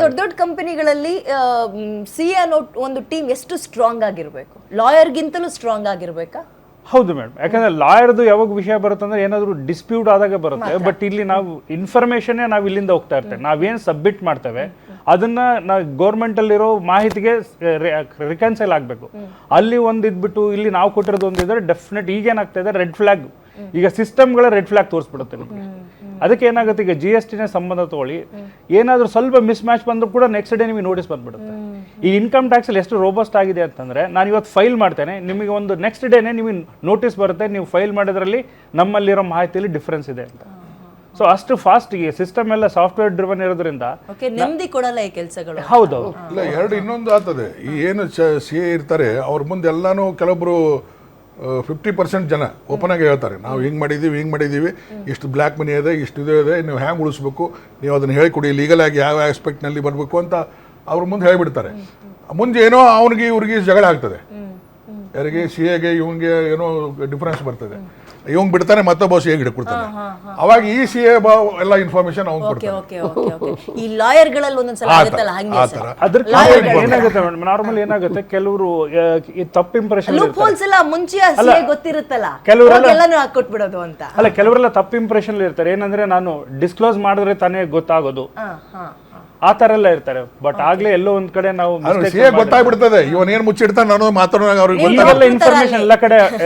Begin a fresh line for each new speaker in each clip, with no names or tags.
ದೊಡ್ಡ ಕಂಪನಿಗಳಲ್ಲಿ ಸಿ ಅನ್ನೋ ಒಂದು ಟೀಮ್ ಎಷ್ಟು ಸ್ಟ್ರಾಂಗ್ ಆಗಿರಬೇಕು? ಲಾಯರ್ಗಿಂತಲೂ ಸ್ಟ್ರಾಂಗ್ ಆಗಿರ್ಬೇಕಾ?
ಹೌದು ಮೇಡಮ್, ಯಾಕಂದ್ರೆ ಲಾಯರ್ದು ಯಾವಾಗ ವಿಷಯ ಬರುತ್ತೆ ಅಂದ್ರೆ ಏನಾದ್ರು ಡಿಸ್ಪ್ಯೂಟ್ ಆದಾಗ ಬರುತ್ತೆ. ಬಟ್ ಇಲ್ಲಿ ನಾವು ಇನ್ಫಾರ್ಮೇಶನ್ ನಾವು ಇಲ್ಲಿಂದ ಹೋಗ್ತಾ ಇರ್ತೇವೆ, ನಾವೇನು ಸಬ್ಮಿಟ್ ಮಾಡ್ತೇವೆ ಅದನ್ನ ನಾವು ಗೌರ್ಮೆಂಟ್ ಅಲ್ಲಿರೋ ಮಾಹಿತಿಗೆ ರಿಕನ್ಸೈಲ್ ಆಗಬೇಕು. ಅಲ್ಲಿ ಒಂದು ಇದ್ಬಿಟ್ಟು ಇಲ್ಲಿ ನಾವು ಕೊಟ್ಟಿರೋದು ಒಂದಿದ್ರೆ ಡೆಫಿನೆಟ್ ಈಗೇನಾಗ್ತಾ ಇದೆ, ರೆಡ್ ಫ್ಲಾಗ್ ಈಗ ಸಿಸ್ಟಮ್ಗಳ ರೆಡ್ ಫ್ಲಾಗ್ ತೋರಿಸ್ಬಿಡುತ್ತೆ ನಿಮಗೆ. ಅದಕ್ಕೆ ಏನಾಗುತ್ತೆ, ಈಗ GST ಸಂಬಂಧ ತಗೊಳ್ಳಿ, ಏನಾದರೂ ಸ್ವಲ್ಪ ಮಿಸ್ ಮ್ಯಾಚ್ ಬಂದರೂ ಕೂಡ ನೆಕ್ಸ್ಟ್ ಡೇ ನಿಮಗೆ ನೋಟಿಸ್ ಬಂದ್ಬಿಡುತ್ತೆ. ಈ ಇನ್ಕಮ್ ಟ್ಯಾಕ್ಸಲ್ಲಿ ಎಷ್ಟು ರೋಬಸ್ಟ್ ಆಗಿದೆ ಅಂತಂದರೆ, ನಾನು ಇವತ್ತು ಫೈಲ್ ಮಾಡ್ತೇನೆ, ನಿಮಗೆ ಒಂದು ನೆಕ್ಸ್ಟ್ ಡೇನೇ ನಿಮಗೆ ನೋಟಿಸ್ ಬರುತ್ತೆ, ನೀವು ಫೈಲ್ ಮಾಡೋದ್ರಲ್ಲಿ ನಮ್ಮಲ್ಲಿರೋ ಮಾಹಿತಿಯಲ್ಲಿ ಡಿಫ್ರೆನ್ಸ್ ಇದೆ ಅಂತ. ಸೊ ಅಷ್ಟು ಫಾಸ್ಟ್ ಈ ಸಿಸ್ಟಮ್ ಎಲ್ಲ ಸಾಫ್ಟ್ವೇರ್ ಡ್ರಿವನ್ ಇರೋದ್ರಿಂದ
ನೆಮ್ಮದಿ ಕೊಡಲ್ಲ ಈ ಕೆಲಸಗಳು.
ಹೌದು
ಇಲ್ಲ, ಎರಡು ಇನ್ನೊಂದು ಆಗ್ತದೆ. ಈ ಏನು CA ಇರ್ತಾರೆ ಅವ್ರ ಮುಂದೆ ಎಲ್ಲಾನು ಕೆಲವೊಬ್ರು 50% ಜನ ಓಪನ್ ಆಗಿ ಹೇಳ್ತಾರೆ, ನಾವು ಹಿಂಗೆ ಮಾಡಿದ್ದೀವಿ, ಇಷ್ಟು ಬ್ಲ್ಯಾಕ್ ಮನಿ ಇದೆ, ಇಷ್ಟು ಇದೆ, ನೀವು ಹ್ಯಾಂಗೆ ಉಳಿಸ್ಬೇಕು, ನೀವು ಅದನ್ನು ಹೇಳಿಕೊಡಿ, ಲೀಗಲ್ ಆಗಿ ಯಾವ ಆಸ್ಪೆಕ್ಟ್ನಲ್ಲಿ ಬರಬೇಕು ಅಂತ ಅವ್ರ ಮುಂದೆ ಹೇಳಿಬಿಡ್ತಾರೆ. ಮುಂದೆ ಏನೋ ಅವನಿಗೆ ಇವ್ರಿಗೆ ಜಗಳ ಆಗ್ತದೆ, ಯಾರಿಗೆ CAಗೆ ಇವನಿಗೆ ಏನೋ ಡಿಫರೆನ್ಸ್ ಬರ್ತದೆ, ಇವಂಗ್ ಬಿಡ್ತಾನೆ ಮತ್ತೊಬ್ಬ CA ಹಿಡ್ಕೊಡ್ತಾನೆ. ಅವಾಗ ಈ CA ಎಲ್ಲ ಇನ್ಫಾರ್ಮೇಶನ್ ಅವ್ನು ಕೊಡ್ತಾನೆ.
ಈ ಲಾಯರ್ಗಳಲ್ಲಿ ಒಂದೊಂದ್ಸಲ ಆಗುತ್ತಲ್ಲ ಹಂಗೆ ಸರ್.
ಅದ್ರ ಏನಾಗುತ್ತೆ ಮೇಡಮ್, ನಾರ್ಮಲ್ ಏನಾಗುತ್ತೆ, ಕೆಲವರು ತಪ್ಪು ಇಂಪ್ರೆಷನ್
ಲೂಪ್ಹೋಲ್ಸ್ ಎಲ್ಲ ಮುಂಚೆ CA ಗೊತ್ತಿರುತ್ತಲ್ಲ, ಎಲ್ಲಾನು ಹಾಕೊಟ್ಬಿಡೋದು ಅಂತ.
ಅಲ್ಲ, ಕೆಲವರೆಲ್ಲ ತಪ್ಪು ಇಂಪ್ರೆಷನ್ ಇರ್ತಾರೆ, ಏನಂದ್ರೆ ನಾನು ಡಿಸ್ಕ್ಲೋಸ್ ಮಾಡಿದ್ರೆ ತಾನೇ ಗೊತ್ತಾಗೋದು, ಆ ತರ ಎಲ್ಲ ಇರ್ತಾರೆ. ಬಟ್ ಆಗ್ಲೇ ಎಲ್ಲೋ ಒಂದ್ ಕಡೆ ನಾವು
CA ಗೊತ್ತಾಗ್ಬಿಡ್ತದೆ, ಇವನ್ ಏನ್ ಮುಚ್ಚಿಡ್ತಾನೆ ಅನ್ನೋದು ಮಾತಾಡೋವಾಗ ಅವ್ರಿಗೆ
ಇನ್ಫಾರ್ಮೇಶನ್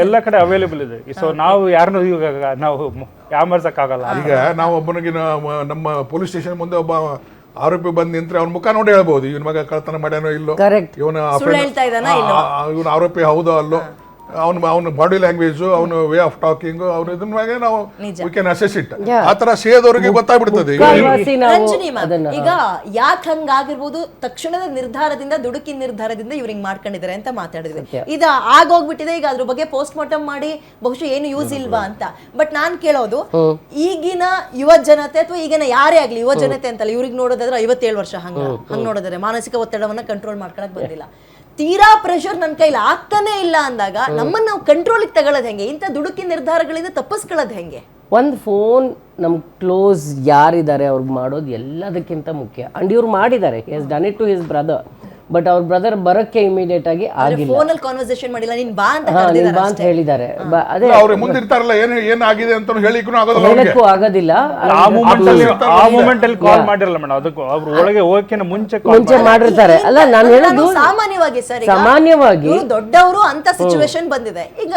ಎಲ್ಲ ಕಡೆ ಅವೈಲೇಬಲ್ ಇದೆ. ಸೊ ನಾವು ಯಾರನ್ನೂ ಇವಾಗ ನಾವು ಯಾಮರ್ಸಕ್ ಆಗಲ್ಲ.
ಈಗ ನಾವು ಒಬ್ಬನಿಗೆ ನಮ್ಮ ಪೊಲೀಸ್ ಸ್ಟೇಷನ್ ಮುಂದೆ ಒಬ್ಬ ಆರೋಪಿ ಬಂದ್ ನಿಂತ್ರೆ ಅವ್ನ ಮುಖ ನೋಡಿ ಹೇಳ್ಬಹುದು, ಇವನ್ ಮಗ ಕಳ್ತನ ಮಾಡ್ಯಾನೋ ಇಲ್ಲೋ, ಇವನ ಆರೋಪಿ ಹೌದೋ ಅಲ್ಲೋ, ಅವನ ಬಾಡಿ ಲ್ಯಾಂಗ್ವೇಜ್, ಅವನ ವೇ ಆಫ್ ಟಾಕಿಂಗ್, ಅವ್ನ ಇದನ್ನ ಮ್ಯಾಗೆ ನಾವು ವಿ ಕ್ಯಾನ್ ಅಸೆಸ್ ಇಟ್. ಆ ತರ ಸೇದವರಿಗೆ ಗೊತ್ತಾಗ್ಬಿಡ್ತದೆ.
ಈಗ ಯಾಕೆ ಹಂಗಾಗಿರ್ಬೋದು, ತಕ್ಷಣದ ನಿರ್ಧಾರದಿಂದ, ದುಡುಕಿನ ನಿರ್ಧಾರದಿಂದ ಇವ್ರು ಹಿಂಗ್ ಮಾಡ್ಕೊಂಡಿದ್ದಾರೆ ಅಂತ ಮಾತಾಡಿದ್ವಿ. ಇದು ಆಗೋಗ್ಬಿಟ್ಟಿದೆ, ಈಗ ಅದ್ರ ಬಗ್ಗೆ ಪೋಸ್ಟ್ ಮಾರ್ಟಮ್ ಮಾಡಿ ಬಹುಶಃ ಏನು ಯೂಸ್ ಇಲ್ವಾ ಅಂತ. ಬಟ್ ನಾನ್ ಕೇಳೋದು, ಈಗಿನ ಯುವ ಜನತೆ ಅಥವಾ ಈಗಿನ ಯಾರೇ ಆಗ್ಲಿ, ಯುವ ಜನತೆ ಅಂತಲ್ಲ, ಇವ್ರಿಗೆ ನೋಡೋದಾದ್ರೆ 57 ವರ್ಷ ಹಂಗ ನೋಡಿದ್ರೆ ಮಾನಸಿಕ ಒತ್ತಡವನ್ನ ಕಂಟ್ರೋಲ್ ಮಾಡ್ಕೊಳಕ್ ಬಂದಿಲ್ಲ, ತೀರಾ ಪ್ರೆಷರ್ ನನ್ನ ಕೈಲಿ ಆಗ್ತಾನೆ ಇಲ್ಲ ಅಂದಾಗ ನಮ್ಮನ್ನ ನಾವು ಕಂಟ್ರೋಲಿಗೆ ತಗೊಳ್ಳೋದು ಹೆಂಗೆ? ಇಂಥ ದುಡುಕಿ ನಿರ್ಧಾರಗಳಿಂದ ತಪ್ಪಿಸ್ಕೊಳ್ಳೋದು ಹೆಂಗೆ?
ಒಂದು ಫೋನ್ ನಮ್ಗೆ ಕ್ಲೋಸ್ ಯಾರಿದ್ದಾರೆ ಅವ್ರಿಗೆ ಮಾಡೋದು ಎಲ್ಲದಕ್ಕಿಂತ ಮುಖ್ಯ. ಅಂಡ್ ಇವ್ರು ಮಾಡಿದ್ದಾರೆ, he has done it to his brother, but ಅವ್ರ ಬ್ರದರ್ ಬರಕ್ಕೆ ಇಮಿಡಿಯೇಟ್ ಆಗಿ ಆಗಿಲ್ಲ,
ಫೋನಲ್ಲಿ ಕಾನ್ವರ್ಸೇಷನ್ ಮಾಡಿಲ್ಲ, ನೀನ್ ಬಾ
ಅಂತ ಹೇಳಿದ್ದಾರೆ. ಅದೇ
ಅವ್ರು ಮುಂದಿರ್ತಾರಲ್ಲ, ಏನಾಗಿದೆ ಅಂತ ಹೇಳಿಕ್ಕೂ
ಆಗೋದಿಲ್ಲ.
ಆ ಮೂಮೆಂಟ್ ಅಲ್ಲಿ ಕಾಲ್ ಮಾಡಿರಲ್ಲ ಮೇಡಮ್, ಅದಕ್ಕೂ ಅವ್ರು ಒಳಗೆ ಹೋಗಕ್ಕೆ ಮುಂಚೆ
ಮಾಡಿರ್ತಾರೆ. ಅಲ್ಲ, ನಾನು ಹೇಳೋದು
ಸಾಮಾನ್ಯವಾಗಿ ಸರ್,
ಸಾಮಾನ್ಯವಾಗಿ
ದೊಡ್ಡವರು ಅಂತ ಸಿಚುವೇಶನ್ ಬಂದಿದೆ. ಈಗ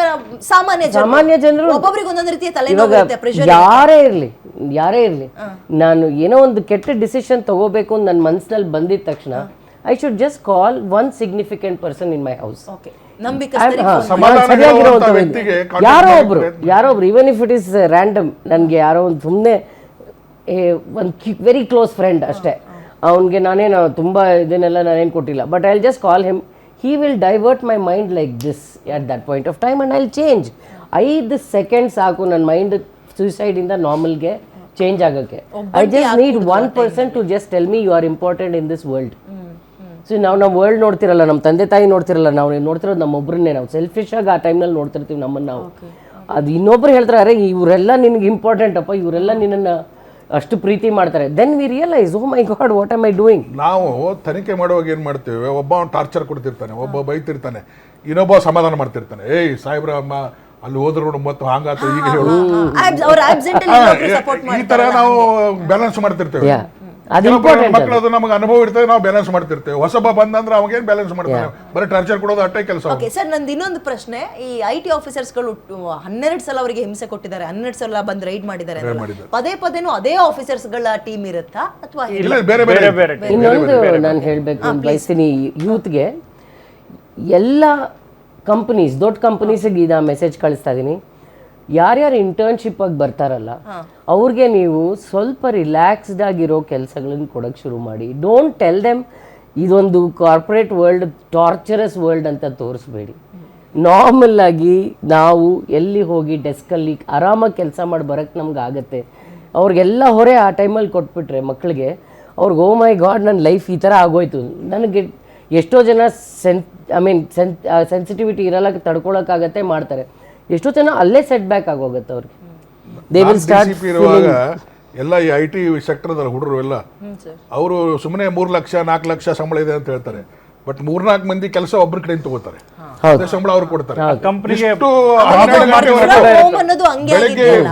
ಸಾಮಾನ್ಯ ಜನರು ಒಬ್ಬೊಬ್ರಿಗೆ ಒಂದೊಂದು ರೀತಿಯ ತಲೆನೋವಿರುತ್ತೆ, ಪ್ರೆಷರ್.
ಯಾರೇ ಇರ್ಲಿ, ನಾನು ಏನೋ ಒಂದು ಕೆಟ್ಟ ಡಿಸಿಷನ್ ತಗೋಬೇಕು ಅಂತ ನನ್ನ ಮನಸ್ಸಿನಲ್ಲಿ ಬಂದಿದ ತಕ್ಷಣ I should just call one significant person in my house. ಯಾರೋ ಒಬ್ರು, even if it is random, ನನಗೆ ಯಾರೋ ಒಂದು ಸುಮ್ಮನೆ ಒಂದು ವೆರಿ ಕ್ಲೋಸ್ ಫ್ರೆಂಡ್ ಅಷ್ಟೇ, ಅವನಿಗೆ ನಾನೇನು ತುಂಬ ಇದನ್ನೆಲ್ಲ ನಾನೇನು ಕೊಟ್ಟಿಲ್ಲ, but I will just call him, he will divert my mind like this at that point of time and I'll change. 5 seconds ಸಾಕು ನನ್ನ ಮೈಂಡ್ ಸುಸೈಡ್ ಇಂದ ನಾರ್ಮಲ್ಗೆ ಚೇಂಜ್ ಆಗೋಕ್ಕೆ. I just need one person to just tell me you are important in this world. So ನಾವು world ನೋಡ್ತಿರಲ್ಲ, ನಮ್ಮ ತಂದೆ ತಾಯಿ ನೋಡ್ತಿರಲ್ಲ, ನಾವು ನೋಡ್ತಿರೋದು ನಮ್ಮೊಬ್ಬರನ್ನೇ. ನಾವು ಸೆಲ್ಫಿಶ್ ಆಗಿ ಆ ಟೈಮ್ನಲ್ಲಿ ನೋಡ್ತಿರ್ತೀವಿ ನಮ್ಮನ್ನು ನಾವು. ಅದು ಇನ್ನೊಬ್ರು ಹೇಳ್ತಾರೆ, ಅರೆ ಇವರೆಲ್ಲ ನಿನಗೆ ಇಂಪಾರ್ಟೆಂಟ್ ಅಪ್ಪ, ಇವರೆಲ್ಲ ನಿನ್ನನ್ನು ಅಷ್ಟು ಪ್ರೀತಿ ಮಾಡ್ತಾರೆ. Then we realise, oh my God, what am I doing.
ನಾವು ತನಿಖೆ ಮಾಡುವಾಗ ಏನು ಮಾಡ್ತೇವೆ, ಒಬ್ಬ ಟಾರ್ಚರ್ ಕೊಡ್ತಿರ್ತಾನೆ, ಒಬ್ಬ ಬೈತಿರ್ತಾನೆ, ಇನ್ನೊಬ್ಬ ಸಮಾಧಾನ ಮಾಡ್ತಿರ್ತಾನೆ, ಏಯ್ ಸಾಹೇಬ್ರ ಅಲ್ಲಿ ಹೋದ್ರು ಮತ್ತು ಹಂಗಾತ ಈಗ ಹೇಳು, ಈ ತರ ನಾವು ಬ್ಯಾಲೆನ್ಸ್ ಮಾಡ್ತಿರ್ತೇವೆ. ಮಕ್ಕಳು ಅದು ನಮಗೆ ಅನುಭವ ಇರ್ತದೆ, ನಾವು ಬ್ಯಾಲೆನ್ಸ್ ಮಾಡ್ತಿರ್ತೇವೆ. ಹೊಸಬ ಬಂದಂದ್ರೆ ಅವಾಗೇನು ಬ್ಯಾಲೆನ್ಸ್ ಮಾಡ್ತಾರೆ, ಬರೀ ಟಾರ್ಚರ್ ಕೊಡೋದು ಅಷ್ಟೇ ಕೆಲಸ.
ಓಕೆ ಸರ್, ನಂದು ಇನ್ನೊಂದು ಪ್ರಶ್ನೆ, ಈ IT ಆಫೀಸರ್ಸ್ಗಳು 12 ಸಲ ಅವರಿಗೆ ಹಿಂಸೆ ಕೊಟ್ಟಿದ್ದಾರೆ, 12 ಸಲ ಬಂದು ರೈಡ್ ಮಾಡಿದ್ದಾರೆ, ಪದೇನೂ ಅದೇ ಆಫೀಸರ್ಸ್ಗಳ ಟೀಮ್ ಇರುತ್ತಾ ಅಥವಾ
ಬೇರೆ ಬೇರೆ?
ಇನ್ನೊಂದು ನಾನು ಹೇಳಬೇಕು ಅಂತ ಬಯಸ್ತೀನಿ ಯೂತ್ಗೆ, ಎಲ್ಲ ಕಂಪನೀಸ್, ದೊಡ್ಡ ಕಂಪನೀಸಿಗೆ ಇದಾ ಮೆಸೇಜ್ ಕಳಿಸ್ತಾ ಇದ್ದೀನಿ, ಯಾರ್ಯಾರು ಇಂಟರ್ನ್ಶಿಪ್ಪಾಗಿ ಬರ್ತಾರಲ್ಲ ಅವ್ರಿಗೆ ನೀವು ಸ್ವಲ್ಪ ರಿಲ್ಯಾಕ್ಸ್ಡ್ ಆಗಿರೋ ಕೆಲಸಗಳನ್ನು ಕೊಡೋಕ್ಕೆ ಶುರು ಮಾಡಿ. ಡೋಂಟ್ ಟೆಲ್ ದೆಮ್ ಇದೊಂದು ಕಾರ್ಪೊರೇಟ್ ವರ್ಲ್ಡ್ ಟಾರ್ಚರಸ್ ವರ್ಲ್ಡ್ ಅಂತ ತೋರಿಸ್ಬೇಡಿ. ನಾರ್ಮಲ್ ಆಗಿ ನಾವು ಎಲ್ಲಿ ಹೋಗಿ ಡೆಸ್ಕಲ್ಲಿ ಆರಾಮಾಗಿ ಕೆಲಸ ಮಾಡಿ ಬರೋಕ್ಕೆ ನಮ್ಗೆ ಆಗುತ್ತೆ. ಅವ್ರಿಗೆಲ್ಲ ಹೊರೆ ಆ ಟೈಮಲ್ಲಿ ಕೊಟ್ಬಿಟ್ರೆ ಮಕ್ಕಳಿಗೆ, ಅವ್ರಿಗೆ ಓ ಮೈ ಗಾಡ್ ನನ್ನ ಲೈಫ್ ಈ ಥರ ಆಗೋಯ್ತು. ನನಗೆ ಎಷ್ಟೋ ಜನ ಸೆನ್ಸಿಟಿವಿಟಿ ಇರಲ್ಲ, ತಡ್ಕೊಳಕ್ಕಾಗತ್ತೆ ಮಾಡ್ತಾರೆ. ಎಷ್ಟೋ ಜನ ಅಲ್ಲೇ ಸೆಟ್ ಬ್ಯಾಕ್ ಆಗೋಗುತ್ತೆ ಅವ್ರಿಗೆ. ದೇ ವಿಲ್ ಸ್ಟಾರ್ಟ್
ಇರುವಾಗ ಎಲ್ಲ ಈ IT ಸೆಕ್ಟರ್ದಲ್ಲ ಹುಡುಗರು ಎಲ್ಲ ಅವರು ಸುಮ್ಮನೆ 3 ಲಕ್ಷ 4 ಲಕ್ಷ ಸಂಬಳ ಇದೆ ಅಂತ ಹೇಳ್ತಾರೆ. ಬಟ್ 3-4 ಮಂದಿ ಕೆಲಸ ಒಬ್ಬರ ಕಡೆಯಿಂದ ತಗೋತಾರೆ, ಅದೇ ಸಂಬಳ ಅವ್ರು ಕೊಡ್ತಾರೆ.
ಕಂಪ್ನಿಗೆ
ಇಷ್ಟು 12 ಗಂಟೆವರೆಗೂ
ಹೋಮ್ ಅನ್ನೋದು ಹಂಗೆ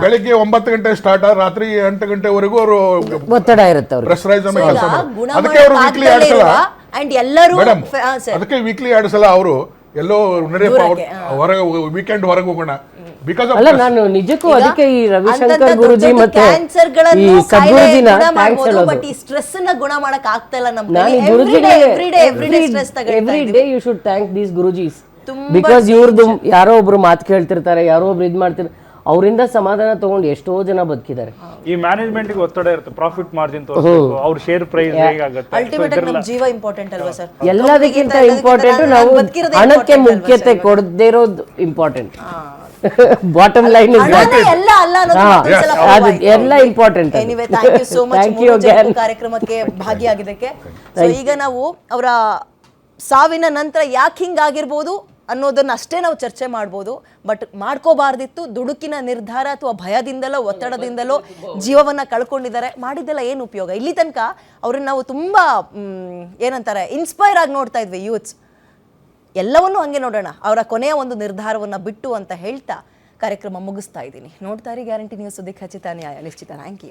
ಬೆಳಿಗ್ಗೆ 9 ಗಂಟೆ ಸ್ಟಾರ್ಟ್, ರಾತ್ರಿ 8 ಗಂಟೆವರೆಗೂ ಅವರು
ಒತ್ತಡ ಇರುತ್ತೆ ಅವ್ರಿಗೆ.
ಪ್ರೆಷರೈಸ್ ಕೆಲಸ ಮಾಡ್ತಾರೆ.
ಗುಣ
ಅದಕ್ಕೆ ಅವರು ವೀಕ್ಲಿ 2 ಸಲ
ಅಂಡ್ ಎಲ್ಲರೂ
ಮೇಡಮ್, ಅದಕ್ಕೆ ವೀಕ್ಲಿ 2 ಸಲ ಅವರು ಎಲ್ಲೋ ನಡೆಯಪ್ಪ ಹೊರಗೆ ವೀಕೆಂಡ್ ಹೊರಗೆ ಹೋಗೋಣ. ಬಿಕಾಸ್
ಅಲ್ಲ, ನಾನು ನಿಜಕ್ಕೂ ಅದಕ್ಕೆ ಈ ರವಿಶಂಕರ್ ಗುರುಜಿ ಮತ್ತೆ ಈ ಸದ್ಗುರುಜಿನ ಥ್ಯಾಂಕ್ಸ್ ಹೇಳೋದು.
ಬಟ್ ಈ ಸ್ಟ್ರೆಸ್ ನ ಗುಣ ಮಾಡಕ್ ಆಗ್ತಾ ಇಲ್ಲ ನಮ್ಗೆ.
ನಾನು ಈ ಗುರುಜಿಗೆ every day you should thank these Gurujis, because ಇವ್ರದ್ದು ಯಾರೋ ಒಬ್ರು ಮಾತು ಕೇಳ್ತಿರ್ತಾರೆ, ಯಾರೋ ಒಬ್ರು ಇದ್ ಮಾಡ್ತಿರ್ತಾರೆ, ಅವರಿಂದ ಸಮಾಧಾನ ತಗೊಂಡು ಎಷ್ಟೋ ಜನ ಬದುಕಿದ್ದಾರೆ.
ಈ ಮ್ಯಾನೇಜ್ಮೆಂಟ್ ಗೆ ಒತ್ತಡ ಇರುತ್ತೆ, ಪ್ರಾಫಿಟ್ ಮಾರ್ಜಿನ್ ತೋರಿಸಬೇಕು, ಅವ್ರ ಶೇರ್ ಪ್ರೈಸ್ ಹೇಗಾಗುತ್ತೆ.
ಅಲ್ಟಿಮೇಟ್ ಆಗಿ ನಮ್ ಜೀವ ಇಂಪಾರ್ಟೆಂಟ್ ಅಲ್ವಾ ಸರ್?
ಎಲ್ಲದಕ್ಕಿಂತ ಇಂಪಾರ್ಟೆಂಟ್ ನಾವು ಹಣಕ್ಕೆ ಮುಖ್ಯತೆ ಕೊಡದೇ ಇರೋದು ಇಂಪಾರ್ಟೆಂಟ್. ಬಾಟಮ್ ಲೈನ್ ಇಸ್
ಎಲ್ಲ ಅಲ್ಲ ಅನ್ನೋದು
ಅದು ಎಲ್ಲ important.
Anyway thank you so much ಕಾರ್ಯಕ್ರಮಕ್ಕೆ ಭಾಗಿಯಾಗಿದ್ದಕ್ಕೆ. ಸೊ ಈಗ ನಾವು ಅವರ ಸಾವಿನ ನಂತರ ಯಾಕೆ ಹಿಂಗಾಗಿರ್ಬೋದು ಅನ್ನೋದನ್ನ ಅಷ್ಟೇ ನಾವು ಚರ್ಚೆ ಮಾಡ್ಬೋದು. ಬಟ್ ಮಾಡ್ಕೋಬಾರ್ದಿತ್ತು. ದುಡುಕಿನ ನಿರ್ಧಾರ ಅಥವಾ ಭಯದಿಂದಲೋ ಒತ್ತಡದಿಂದಲೋ ಜೀವವನ್ನ ಕಳ್ಕೊಂಡಿದ್ದಾರೆ. ಮಾಡಿದ್ದೆಲ್ಲ ಏನು ಉಪಯೋಗ? ಇಲ್ಲಿ ತನಕ ಅವ್ರನ್ನ ನಾವು ತುಂಬಾ ಏನಂತಾರೆ ಇನ್ಸ್ಪೈರ್ ಆಗಿ ನೋಡ್ತಾ ಇದ್ವಿ ಯೂತ್ಸ್. ಎಲ್ಲವನ್ನೂ ಹಂಗೆ ನೋಡೋಣ, ಅವರ ಕೊನೆಯ ಒಂದು ನಿರ್ಧಾರವನ್ನ ಬಿಟ್ಟು ಅಂತ ಹೇಳ್ತಾ ಕಾರ್ಯಕ್ರಮ ಮುಗಿಸ್ತಾ ಇದ್ದೀನಿ. ನೋಡ್ತಾ ಇರಿ ಗ್ಯಾರಂಟಿ ನ್ಯೂಸ್, ಸುದ್ದಿ ಖಚಿತ ನ್ಯಾಯ ನಿಶ್ಚಿತ. Thank you.